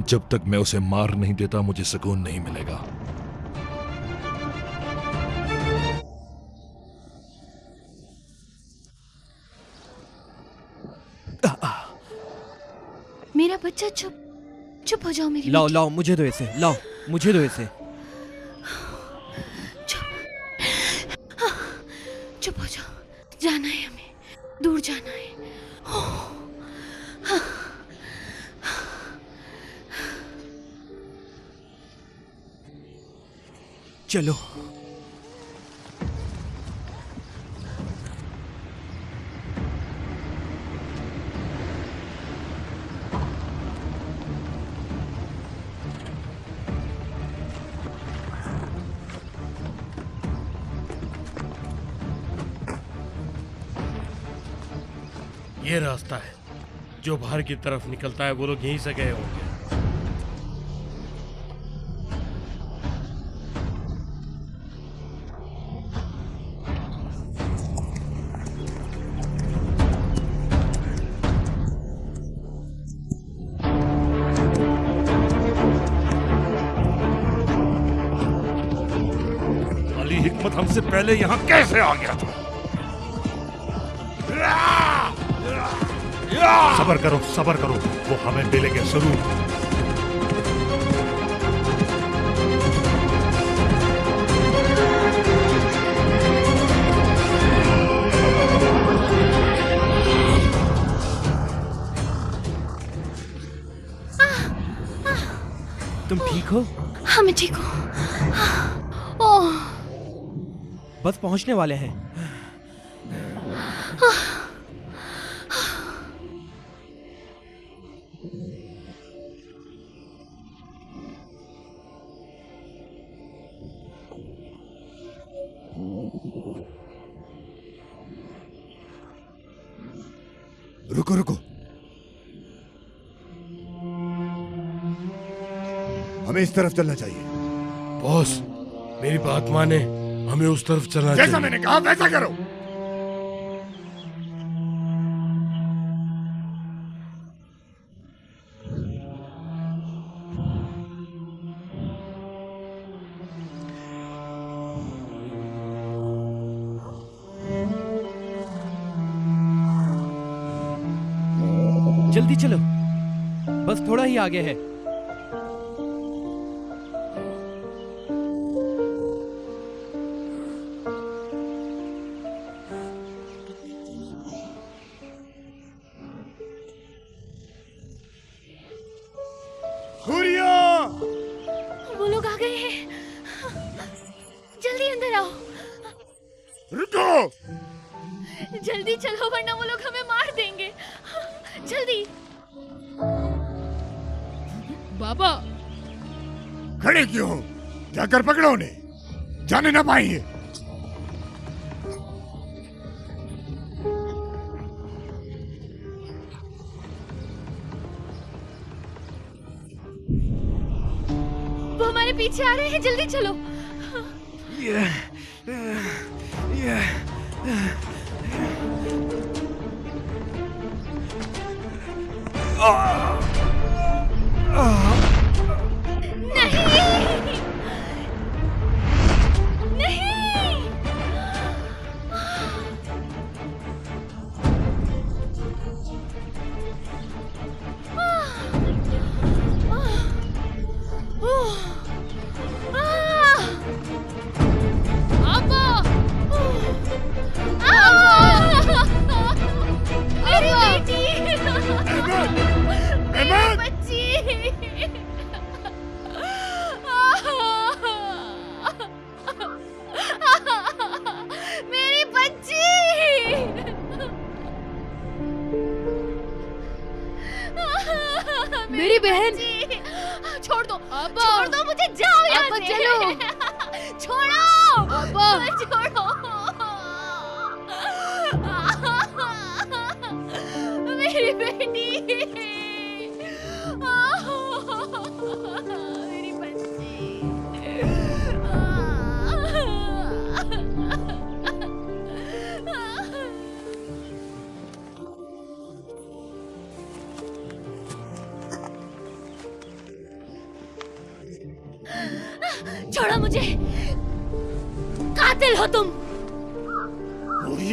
जब तक मैं उसे मार नहीं देता मुझे सुकून नहीं मिलेगा। मेरा बच्चा, चुप चुप हो जाओ मेरी लाओ बेटी। लाओ, मुझे दो इसे, लाओ मुझे दो इसे। चुप हो जाओ, जाना है हमें, दूर जाना है। चलो। ये रास्ता है जो बाहर की तरफ निकलता है, वो लोग यहीं से गए होंगे। अली हिकमत हमसे पहले यहाँ कैसे आ गया था? सबर करो, वो हमें मिलेंगे जरूर। तुम ठीक हो? हाँ मैं ठीक हूँ। ओह, बस पहुंचने वाले हैं। रुको रुको, हमें इस तरफ चलना चाहिए। बॉस, मेरी बात माने, हमें उस तरफ चलना चाहिए। जैसा मैंने कहा वैसा करो। जल्दी चलो, बस थोड़ा ही आगे है। वो लोग आ गए हैं, जल्दी अंदर आओ। रुको, जल्दी चलो वरना वो लोग हमें मार देंगे। जल्दी। बाबा, खड़े क्यों हो? जाकर पकड़ो उन्हें, जाने ना पाएंगे। वो हमारे पीछे आ रहे हैं, जल्दी चलो। नहीं नहीं, मेरी बेटी, अहमद! बच्ची। मेरी बच्ची। मेरी बहन। छोड़ दो, अब्बा। छोड़ दो मुझे, जाओ यहाँ अब्बा, से। चलो। छोड़ो अब्बा। छोड़ो। मेरी बेटी, मेरी बच्ची। छोड़ो मुझे। कातिल हो तुम।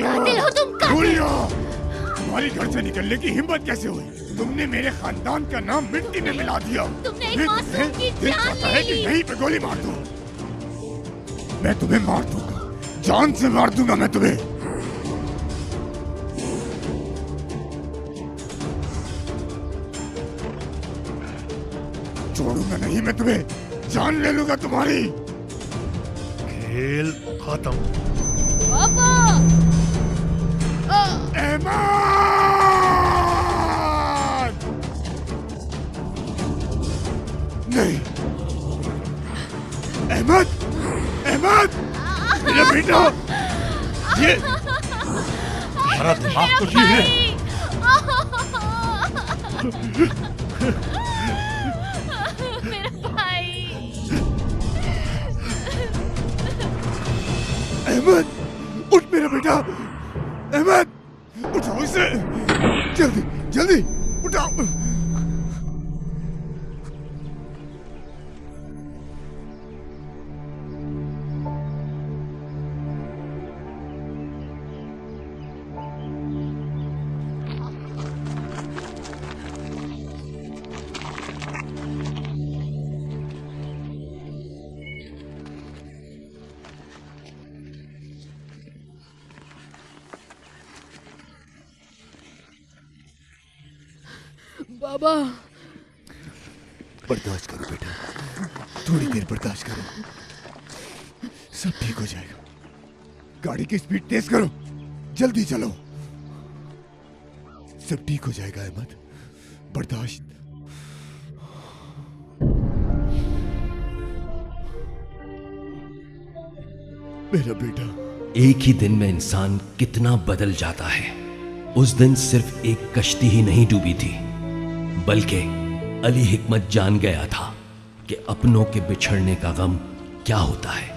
कातिल हो तुम, कातिल। गुड़िया, तुम्हारी घर से निकलने की हिम्मत कैसे हुई? तुमने मेरे खानदान का नाम मिट्टी में मिला दिया। तुमने एक मासूम की जान ले है कि ली। यहीं पे गोली मार दूं? मैं तुम्हें मार दूंगा, जान से मार दूंगा मैं तुम्हें। छोड़ूंगा नहीं मैं तुम्हें, जान ले लूंगा तुम्हारी। खेल खत्म। पापा अहमद! नहीं, अहमद, अहमद, मेरा बेटा, ये हमारा दिमाग तो ठीक है। मेरा भाई। अहमद, उठ मेरा बेटा, अहमद, उठाओ इसे, जल्दी, जल्दी, उठाओ। बाबा बर्दाश्त करो बेटा, थोड़ी देर बर्दाश्त करो, सब ठीक हो जाएगा। गाड़ी की स्पीड तेज करो, जल्दी चलो, सब ठीक हो जाएगा अहमद, बर्दाश्त। मेरा बेटा। एक ही दिन में इंसान कितना बदल जाता है। उस दिन सिर्फ एक कश्ती ही नहीं डूबी थी, बल्कि अली हिकमत जान गया था कि अपनों के बिछड़ने का गम क्या होता है।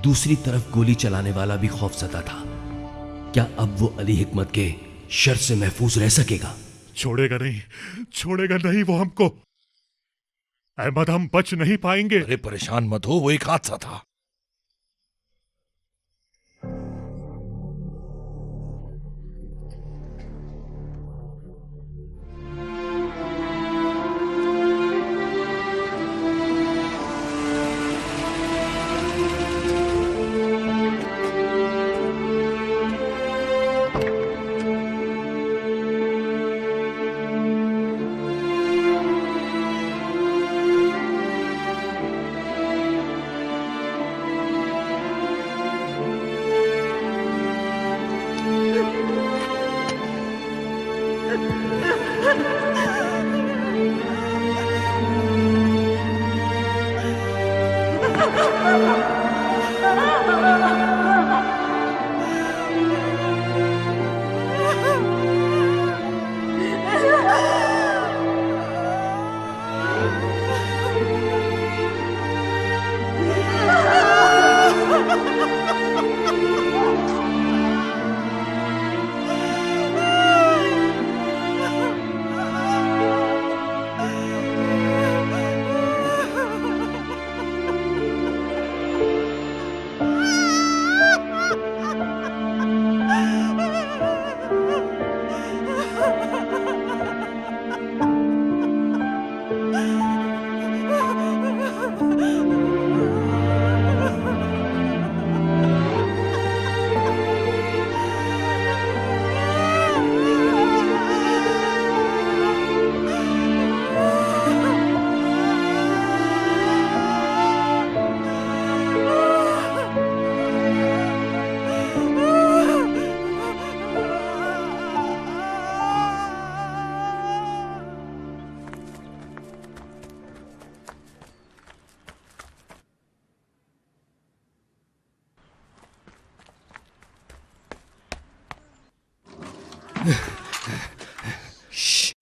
दूसरी तरफ गोली चलाने वाला भी खौफजदा था। क्या अब वो अली हिकमत के शर से महफूज रह सकेगा? छोड़ेगा नहीं, छोड़ेगा नहीं वो हमको। अहमद, हम बच नहीं पाएंगे। अरे परेशान मत हो, वो एक हादसा था।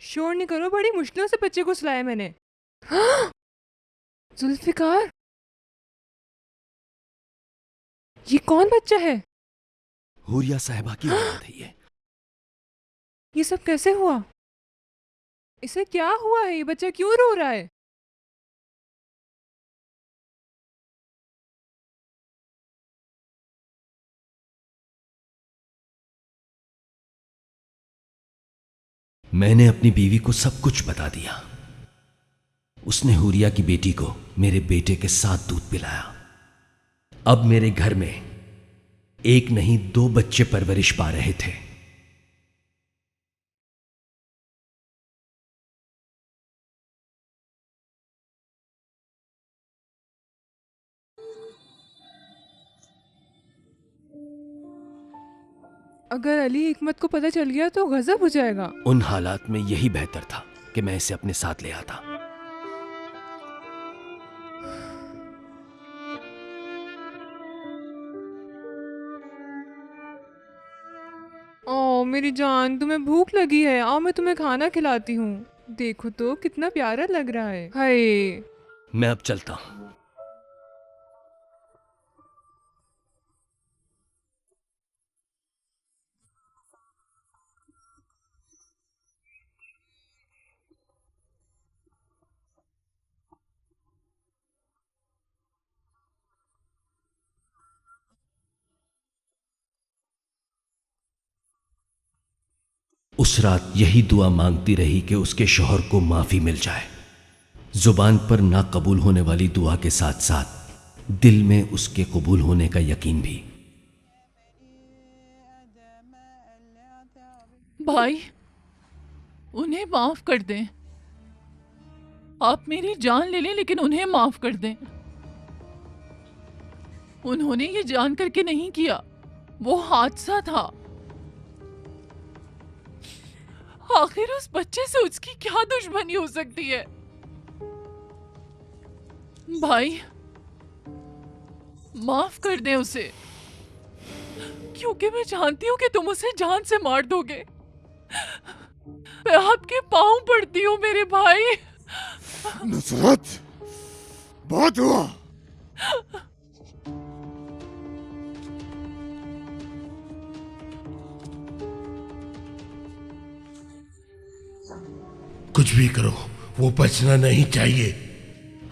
शोर नहीं करो, बड़ी मुश्किलों से बच्चे को सुलाया मैंने। जुल्फिकार, ये कौन बच्चा है? हुरिया साहिबा की औलाद है ये सब कैसे हुआ? इसे क्या हुआ है? ये बच्चा क्यों रो रहा है? मैंने अपनी बीवी को सब कुछ बता दिया। उसने हुरिया की बेटी को मेरे बेटे के साथ दूध पिलाया। अब मेरे घर में एक नहीं 2 बच्चे परवरिश पा रहे थे। अगर अली हिकमत को पता चल गया तो गजब हो जाएगा। उन हालात में यही बेहतर था कि मैं इसे अपने साथ ले आता। ओ मेरी जान, तुम्हें भूख लगी है? आओ मैं तुम्हें खाना खिलाती हूँ। देखो तो कितना प्यारा लग रहा है। हाय, मैं अब चलता हूं। उस रात यही दुआ मांगती रही कि उसके शौहर को माफी मिल जाए। जुबान पर ना कबूल होने वाली दुआ के साथ साथ दिल में उसके कबूल होने का यकीन भी। भाई, उन्हें माफ कर दें। आप मेरी जान ले लें लेकिन उन्हें माफ कर दें। उन्होंने ये जान करके नहीं किया, वो हादसा था। आखिर उस बच्चे से उसकी क्या दुश्मनी हो सकती है? भाई, माफ कर दे उसे, क्योंकि मैं जानती हूँ कि तुम उसे जान से मार दोगे। मैं आपके पांव पड़ती हूँ मेरे भाई। नुसरत, बहुत हुआ। कुछ भी करो, वो बचना नहीं चाहिए।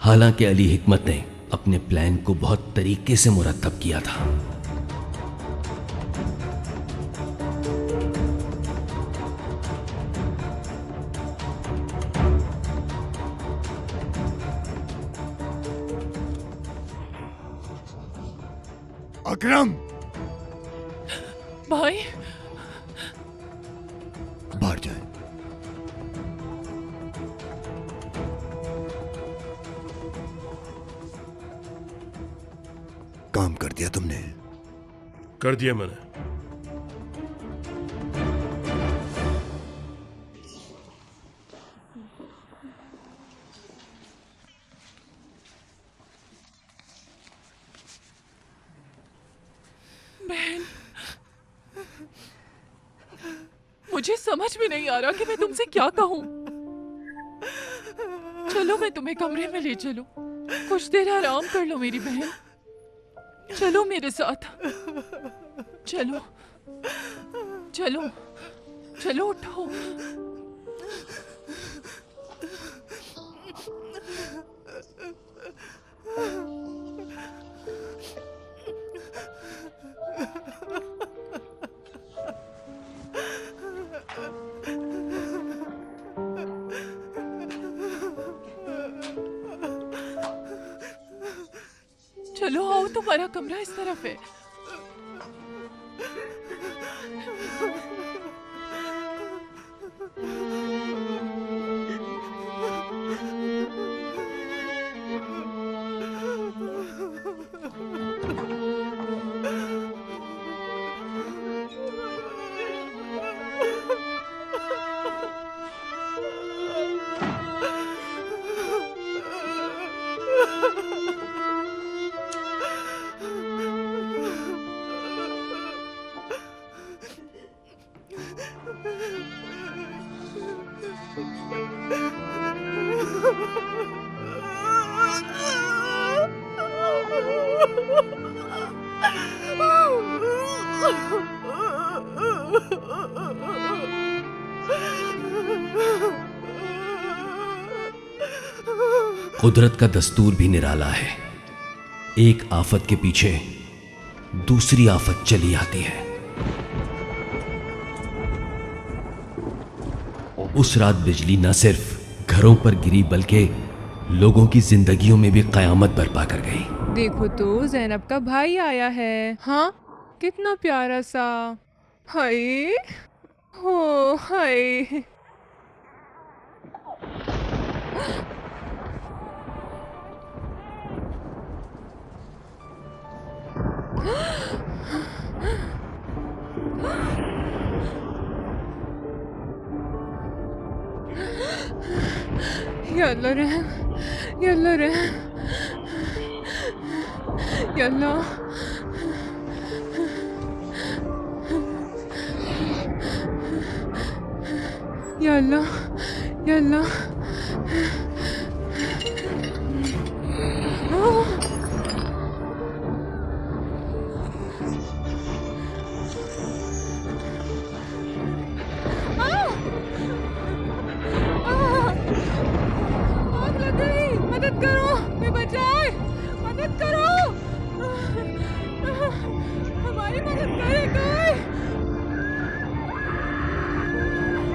हालांकि अली हिकमत ने अपने प्लान को बहुत तरीके से मुरतब किया था। अकरम, भाई, बाहर जाए। काम कर दिया तुमने। कर दिया मैंने। बहन, मुझे समझ में नहीं आ रहा कि मैं तुमसे क्या कहूं। चलो मैं तुम्हें कमरे में ले चलूं, कुछ देर आराम कर लो मेरी बहन। चलो मेरे साथ, चलो चलो चलो, उठो। चलो आओ, तुम्हारा कमरा इस तरफ है। कुदरत का दस्तूर भी निराला है। एक आफत के पीछे दूसरी आफत चली आती है। उस रात बिजली न सिर्फ घरों पर गिरी बल्कि लोगों की जिंदगियों में भी कयामत बरपा कर गई। देखो तो ज़ैनब का भाई आया है। हाँ, कितना प्यारा सा। हाय, हो हाय। या अल्लाह रहम, या अल्लाह रहम, या अल्लाह। या अल्लाह, या अल्लाह। आग लग गई, मदद करो, कोई बचाए, मदद करो, हमारी मदद करे कोई।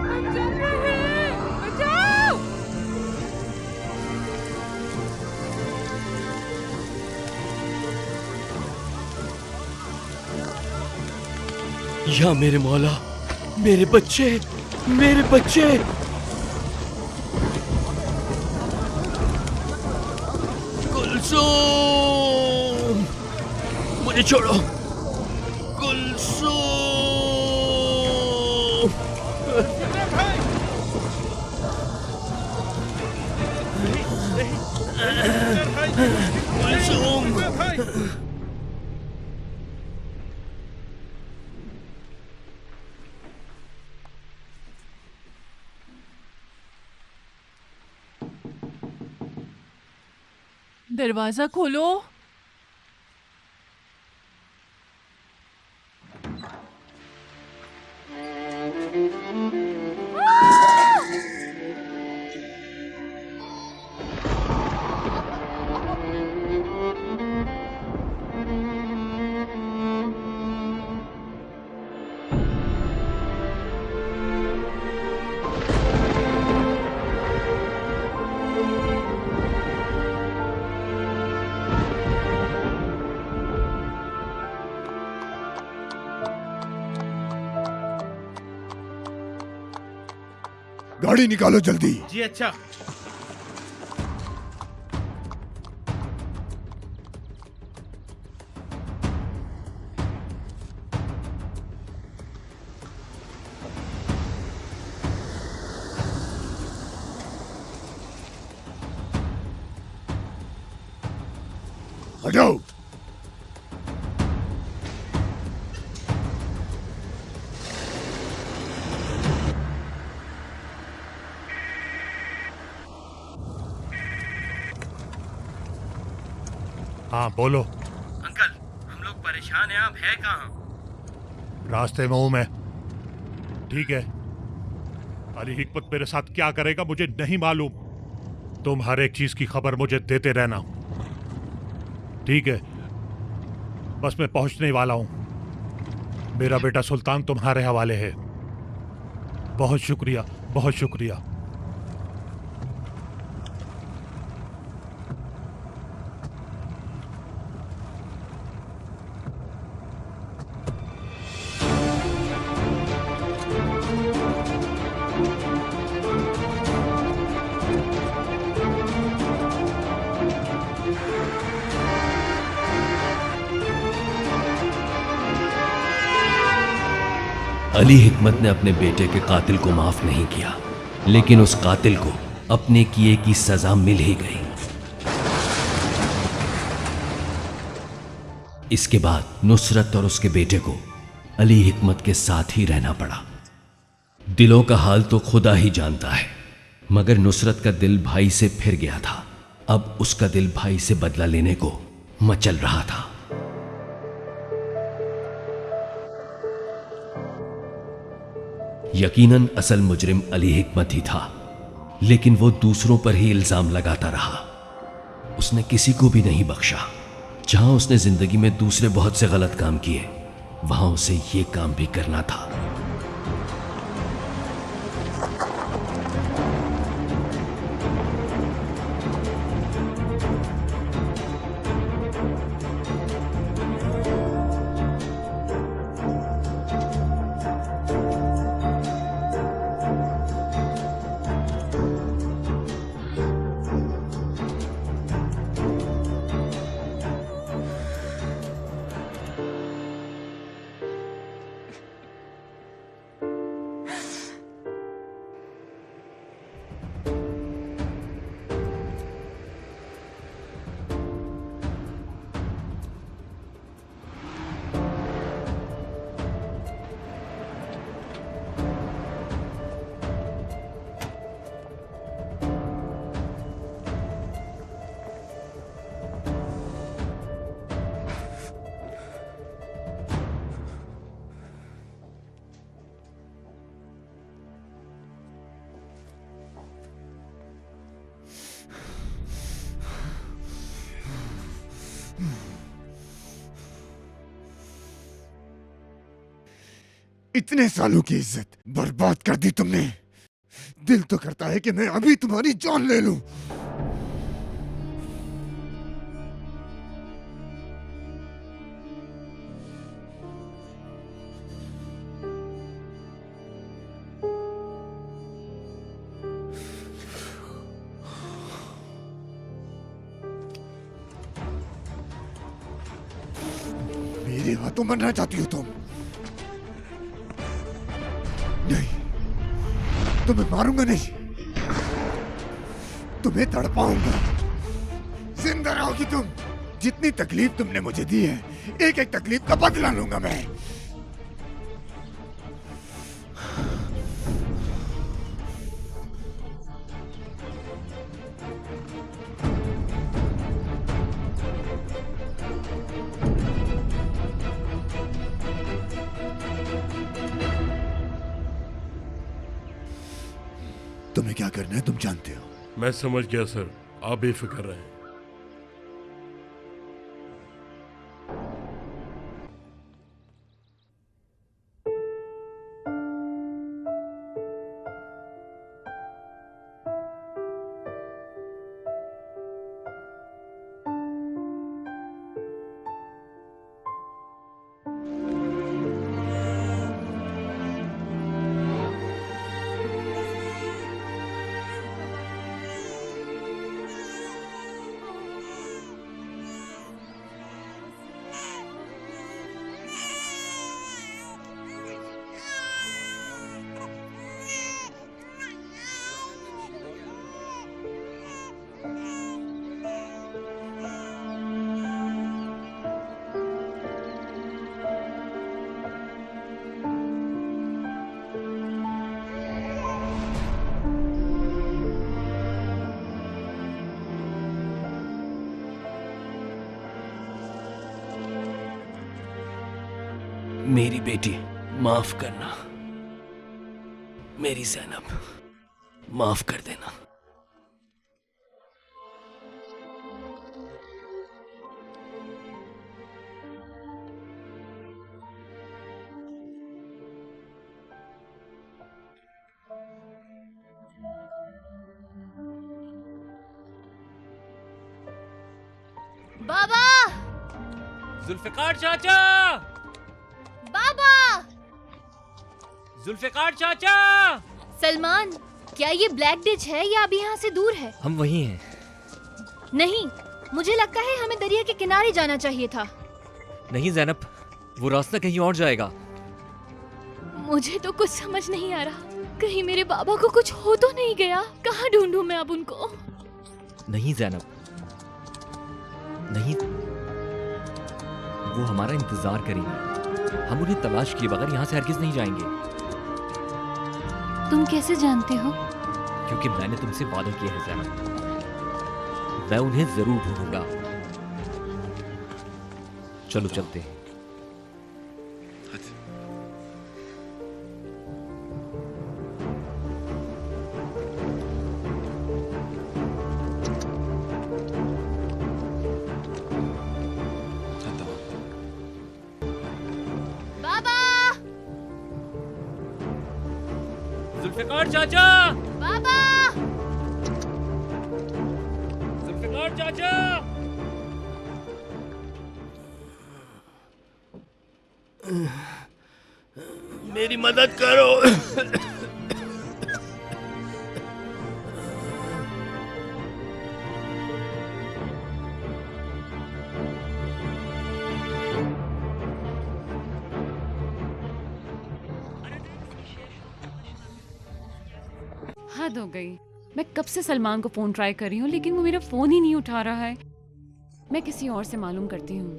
हम जल रहे हैं, बचाओ। या मेरे मौला, मेरे बच्चे, मेरे बच्चे। कुलसूम, मुझे छोड़ो। कुलसूम, कुलसूम। दरवाजा खोलो। गाड़ी निकालो जल्दी। जी अच्छा। हटाओ। हाँ बोलो। अंकल, हम लोग परेशान हैं, आप हैं कहाँ? रास्ते में हूं मैं। ठीक है, अली हिकमत मेरे साथ क्या करेगा मुझे नहीं मालूम। तुम हर एक चीज की खबर मुझे देते रहना। ठीक है, बस मैं पहुंचने वाला हूं। मेरा बेटा सुल्तान तुम्हारे हवाले है। बहुत शुक्रिया, बहुत शुक्रिया। अली हिकमत ने अपने बेटे के कातिल को माफ नहीं किया, लेकिन उस कातिल को अपने किए की सजा मिल ही गई। इसके बाद नुसरत और उसके बेटे को अली हिकमत के साथ ही रहना पड़ा। दिलों का हाल तो खुदा ही जानता है, मगर नुसरत का दिल भाई से फिर गया था। अब उसका दिल भाई से बदला लेने को मचल रहा था। यकीनन असल मुजरिम अली हिकमत ही था, लेकिन वो दूसरों पर ही इल्जाम लगाता रहा। उसने किसी को भी नहीं बख्शा। जहां उसने जिंदगी में दूसरे बहुत से गलत काम किए, वहां उसे ये काम भी करना था। इतने सालों की इज्जत बर्बाद कर दी तुमने। दिल तो करता है कि मैं अभी तुम्हारी जान ले लूं। मेरे हाथों मरना चाहती हो तुम? नहीं, तुम्हें मारूंगा नहीं, तुम्हें तड़पाऊंगा। जिंदा रहोगी तुम। जितनी तकलीफ तुमने मुझे दी है, एक एक तकलीफ का बदला लूंगा मैं। तुम्हें क्या करना है तुम जानते हो। मैं समझ गया सर, आप बेफिक्र रहें। मेरी बेटी, माफ करना। मेरी ज़ैनब, माफ कर देना। बाबा! जुल्फिकार चाचा! बाबा! जुल्फिकार चाचा! सलमान, क्या ये ब्लैक डिच है या अभी यहाँ से दूर है? हम वही हैं। नहीं, मुझे लगता है हमें दरिया के किनारे जाना चाहिए था। नहीं ज़ैनब, वो रास्ता कहीं और जाएगा। मुझे तो कुछ समझ नहीं आ रहा। कहीं मेरे बाबा को कुछ हो तो नहीं गया? कहाँ ढूंढूं मैं अब उनको? नहीं ज़ैनब, नहीं, वो हमारा इंतजार करेंगे। हम उन्हें तलाश किए बगैर यहाँ से हरगिज नहीं जाएंगे। तुम कैसे जानते हो? क्योंकि मैंने तुमसे वादा किया है ज़ैनब, मैं उन्हें जरूर ढूंढूंगा। चलो चलते हैं। जुल्फिकार चाचा, बाबा! जुल्फिकार चाचा। मेरी मदद करो। हद हो गई। मैं कब से सलमान को फोन ट्राई कर रही हूँ लेकिन वो मेरा फोन ही नहीं उठा रहा है। मैं किसी और से मालूम करती हूँ।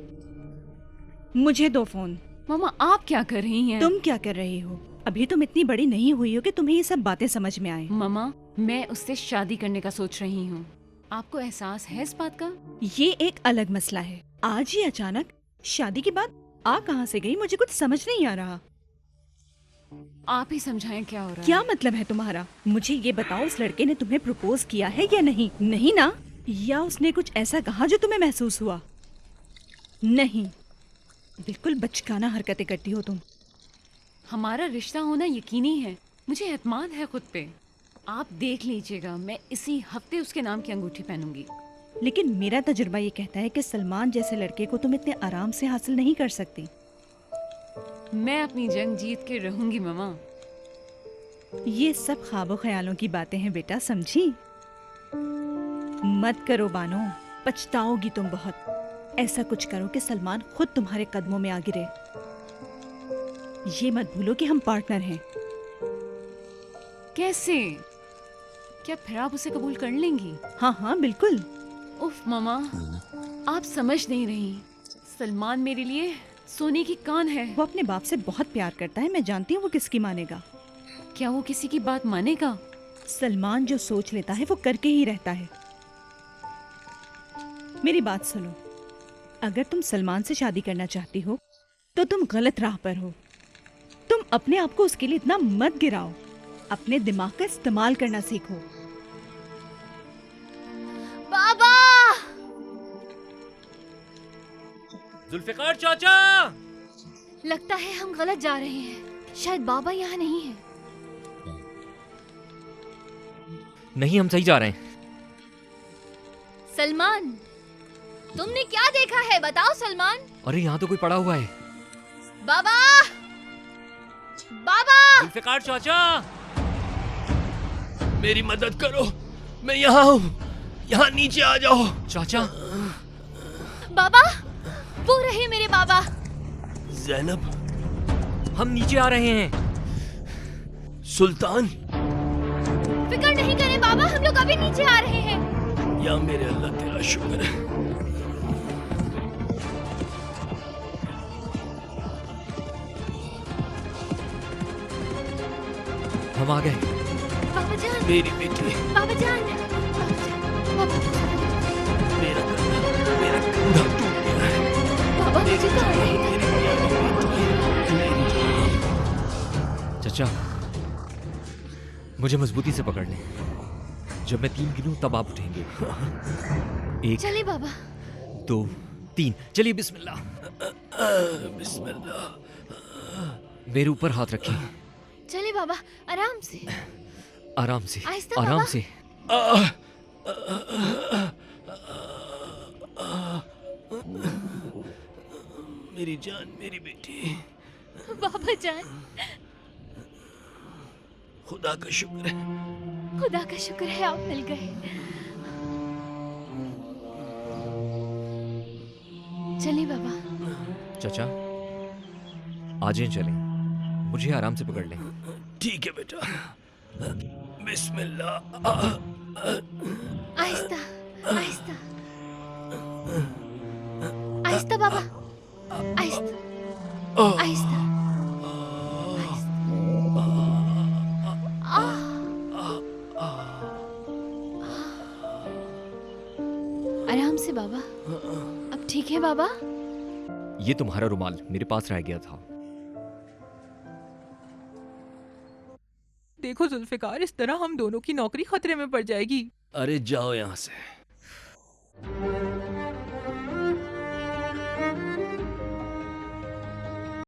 मुझे दो फोन। मामा आप क्या कर रही हैं? तुम क्या कर रही हो? अभी तुम इतनी बड़ी नहीं हुई हो कि तुम्हें ये सब बातें समझ में आए। मामा मैं उससे शादी करने का सोच रही हूँ। आपको एहसास है इस बात का? ये एक अलग मसला है। आज ही अचानक शादी के बाद आ कहाँ से गई, मुझे कुछ समझ नहीं आ रहा। आप ही समझाएं क्या हो रहा है। क्या मतलब है तुम्हारा? मुझे ये बताओ, उस लड़के ने तुम्हें प्रपोज किया है या नहीं? नहीं ना? या उसने कुछ ऐसा कहा जो तुम्हें महसूस हुआ? नहीं, बिल्कुल बचकाना हरकतें करती हो तुम। हमारा रिश्ता होना यकीनी है। मुझे एतमाद है खुद पे। आप देख लीजिएगा, मैं इसी हफ्ते उसके नाम की अंगूठी पहनूंगी। लेकिन मेरा तजुर्बा ये कहता है कि सलमान जैसे लड़के को तुम इतने आराम से हासिल नहीं कर सकती। मैं अपनी जंग जीत के रहूंगी मामा। ये सब ख्वाबों ख्यालों की बातें हैं बेटा, समझी? मत करो बानो, पछताओगी तुम बहुत। ऐसा कुछ करो कि सलमान खुद तुम्हारे कदमों में आ गिरे। ये मत भूलो कि हम पार्टनर हैं। कैसे? क्या फिर आप उसे कबूल कर लेंगी? हाँ हाँ बिल्कुल। उफ मामा, आप समझ नहीं रही। सलमान मेरे लिए सोने की कान है। वो अपने बाप से बहुत प्यार करता है, मैं जानती हूँ वो किसकी मानेगा। क्या वो किसी की बात मानेगा? सलमान जो सोच लेता है वो करके ही रहता है। मेरी बात सुनो, अगर तुम सलमान से शादी करना चाहती हो तो तुम गलत राह पर हो। तुम अपने आप को उसके लिए इतना मत गिराओ। अपने दिमाग का इस्तेमाल करना सीखो। बाबा! जुल्फिकार चाचा। लगता है हम गलत जा रहे हैं। शायद बाबा यहाँ नहीं है। नहीं, हम सही जा रहे हैं। सलमान, तुमने क्या देखा है? बताओ सलमान। अरे यहाँ तो कोई पड़ा हुआ है। बाबा! बाबा! जुल्फिकार चाचा, मेरी मदद करो, मैं यहाँ हूँ। यहाँ नीचे आ जाओ। चाचा। बाबा, वो रहे मेरे बाबा। ज़ैनब, हम नीचे आ रहे हैं। सुल्तान, फिक्र नहीं करें बाबा, हम लोग अभी नीचे आ रहे हैं। या मेरे अल्लाह तेरा शुक्र है। हम आ गए। बाबा जान, मेरी बेटी, बाबा जान, बाबा, मेरा कंधा टूट गया है। बाबा मुझे कहा नहीं था। चाचा, मुझे मजबूती से पकड़ लें। जब मैं 3 गिनूं तब आप उठेंगे। 1, चलिए बाबा। 2, 3। चलिए बिस्मिल्लाह। बिस्मिल्लाह। मेरे ऊपर हाथ रखें। चलिए बाबा, आराम से। आराम से, आहिस्ता आराम बाबा। से। मेरी जान, मेरी बेटी। बाबा जान, खुदा का शुक्र है। खुदा का शुक्र है आप मिल गए। चलिए बाबा। चाचा, आज ही चलें। मुझे आराम से पकड़ लें। ठीक है बेटा। बिस्मिल्लाह। आहिस्ता, आहिस्ता, आहिस्ता बाबा, आहिस्ता, आहिस्ता, आहिस्ता। आराम से बाबा। अब ठीक है बाबा? ये तुम्हारा रुमाल मेरे पास रह गया था। देखो जुल्फिकार, इस तरह हम दोनों की नौकरी खतरे में पड़ जाएगी। अरे जाओ यहाँ से।